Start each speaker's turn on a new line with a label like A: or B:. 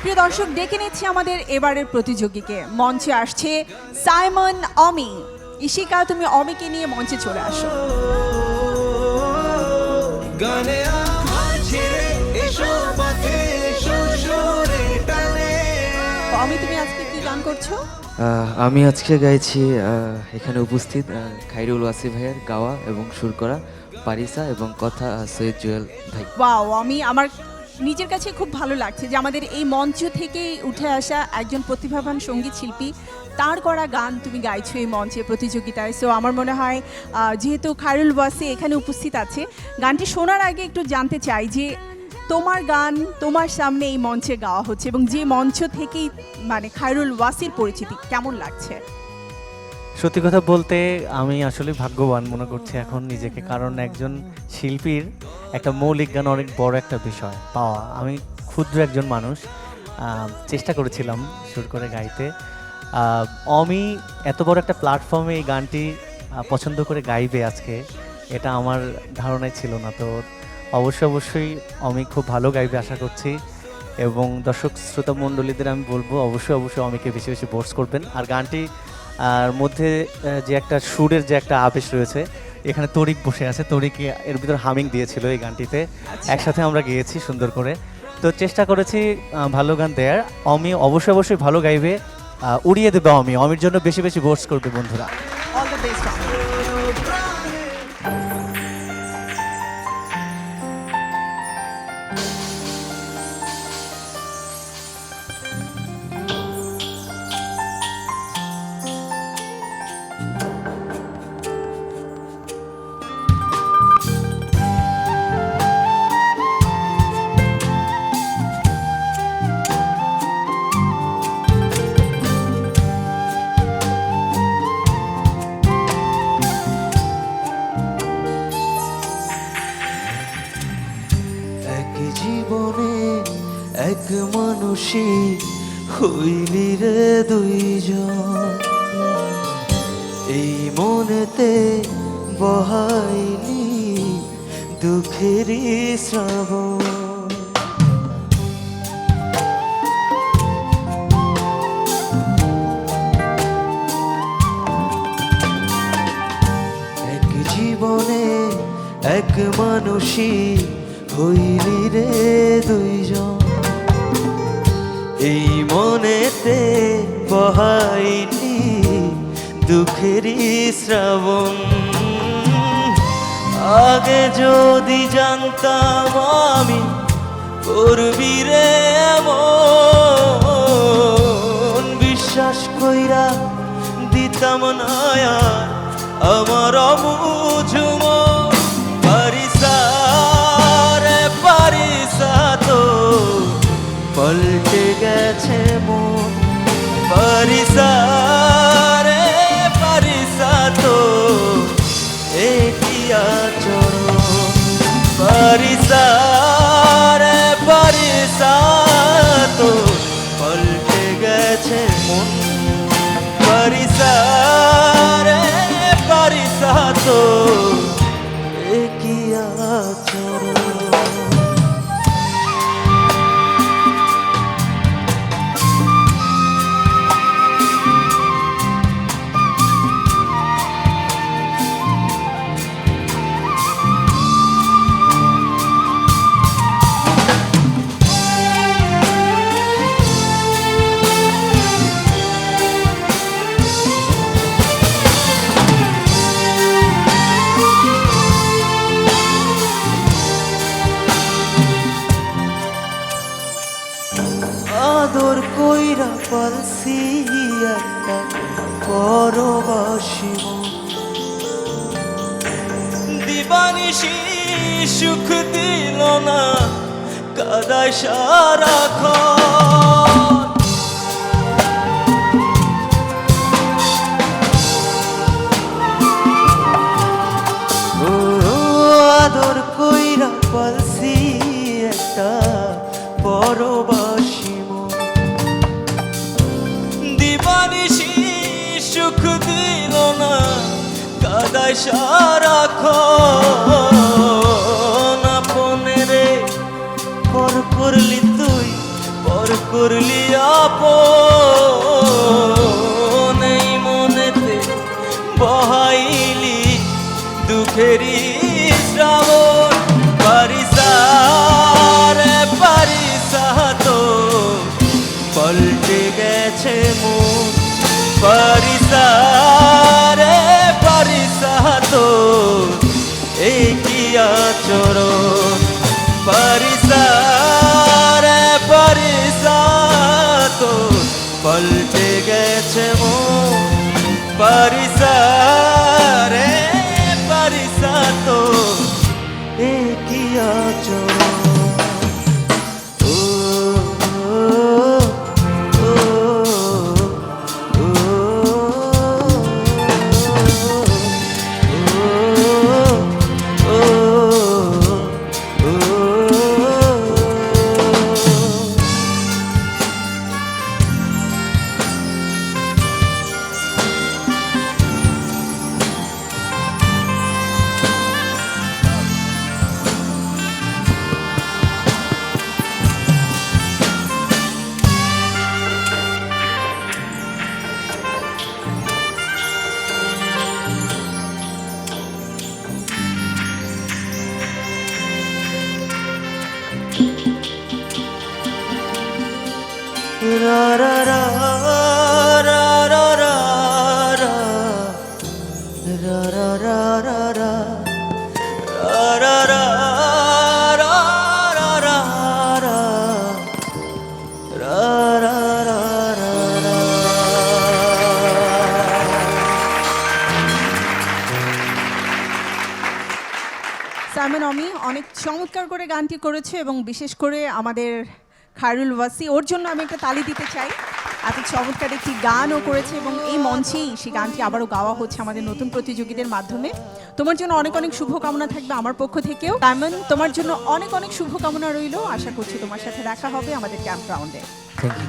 A: প্রিয় দর্শক, ডেকে নিচ্ছি আমাদের এবারের প্রতিযোগীকে। মঞ্চে আসছে সাইমন অমি। ইশিকা, তুমি অমিকে নিয়ে মঞ্চে চলে আসো। অমি, তুমি আজকে কি গান করছো?
B: আমি আজকে গাইছি এখানে উপস্থিত খাইরুল ওয়াসি ভাইয়ের গাওয়া এবং সুর করা পারিসা এবং কথা সৈয়দ জুয়েল ভাই।
A: ওয়াও, আমার নিজের কাছে খুব ভালো লাগছে যে আমাদের এই মঞ্চ থেকেই উঠে আসা একজন প্রতিভাবান সঙ্গীত শিল্পী, তার করা গান তুমি গাইছো এই মঞ্চে প্রতিযোগিতায়। সো আমার মনে হয় যেহেতু খায়রুল ওয়াসি এখানে উপস্থিত আছে, গানটি শোনার আগে একটু জানতে চাই যে তোমার গান তোমার সামনে এই মঞ্চে গাওয়া হচ্ছে এবং যে মঞ্চ থেকেই মানে খায়রুল ওয়াসির পরিচিতি, কেমন লাগছে?
C: সত্যি কথা বলতে আমি আসলে ভাগ্যবান মনে করছি এখন নিজেকে, কারণ একজন শিল্পীর একটা মৌলিক গান অনেক বড় একটা বিষয় পাওয়া। আমি ক্ষুদ্র একজন মানুষ, চেষ্টা করেছিলাম সুর করে গাইতে। অমি এত বড় একটা প্ল্যাটফর্মে এই গানটি পছন্দ করে গাইবে আজকে, এটা আমার ধারণায় ছিল না। তো অবশ্যই অমি খুব ভালো গাইবে আশা করছি, এবং দর্শক শ্রোতা মণ্ডলীদের আমি বলবো অবশ্যই অমিকে বেশি বেশি ভোটস করবেন। আর গানটি আর মধ্যে যে একটা সুরের যে একটা আবেশ রয়েছে, এখানে তরিক বসে আছে, তরিক এর ভিতর হামিং দিয়েছিল এই গানটিতে, একসাথে আমরা গেয়েছি সুন্দর করে। তো চেষ্টা করেছি ভালো গান দেয়ার। অমি অবশ্যই ভালো গাইবে, উড়িয়ে দেবে অমি। অমির জন্য বেশি বেশি ভোটস করবে বন্ধুরা।
A: All the best.
D: জীবনে এক মানুষই হইলি রে দুইজন, এই মনেতে বহাইলি দুঃখেরই শ্রাবণ। এক জীবনে এক মানুষই হইলি রে দুইজন, এই মনেতে বহাইলি দুঃখেরই শ্রাবণ। আগে যদি জানতাম আমি করবি রে এমন, বিশ্বাস কইরা দিতাম না আমার অবুঝ মন। পারিসা তো পাল্টে গেছে মন, পারিসা তো একই আচরণ। পারিসা তো পাল্টে গেছে মন, পারিসা তো একই আচরণ। আদর কইরা পালছি একটা পরবাসী মন, দিবানিশি সুখ দিল না কাদায় সারাক্ষণ। আদর কইরা পালছি একটা পরবাসী মন, দিবানিশি সুখ দিল না কাদায় সারাক্ষণ। আপনে রে পর করলি তুই, পর করলি আপন এই মনেতে বহাইলি দুঃখেরই শ্রাবণ পারিসা রে পারিসা তো পাল্টে গেছে মন পারিসা রে পারিসা তো এই কি আচরণ পারিসা রে পারিসা তো পাল্টে গেছে মন পারিসা রে পারিসা তো এই কি আচরণ ও ও ও ra ra ra ra ra ra ra ra ra ra ra ra ra ra ra
A: Simon Omi অনেক চমৎকার করে গানটি করেছে এবং বিশেষ করে আমাদের খায়রুল ওয়াসি ওর জন্য আমি একটা তালি দিতে চাই এত চমৎকার একটি গানও করেছে এবং এই মঞ্চেই সেই গানটি আবারও গাওয়া হচ্ছে আমাদের নতুন প্রতিযোগীদের মাধ্যমে তোমার জন্য অনেক অনেক শুভকামনা থাকবে আমার পক্ষ থেকেও সাইমন তোমার জন্য অনেক অনেক শুভকামনা রইল আশা করছি তোমার সাথে দেখা হবে আমাদের ক্যাম্প গ্রাউন্ডে
C: থ্যাংক ইউ।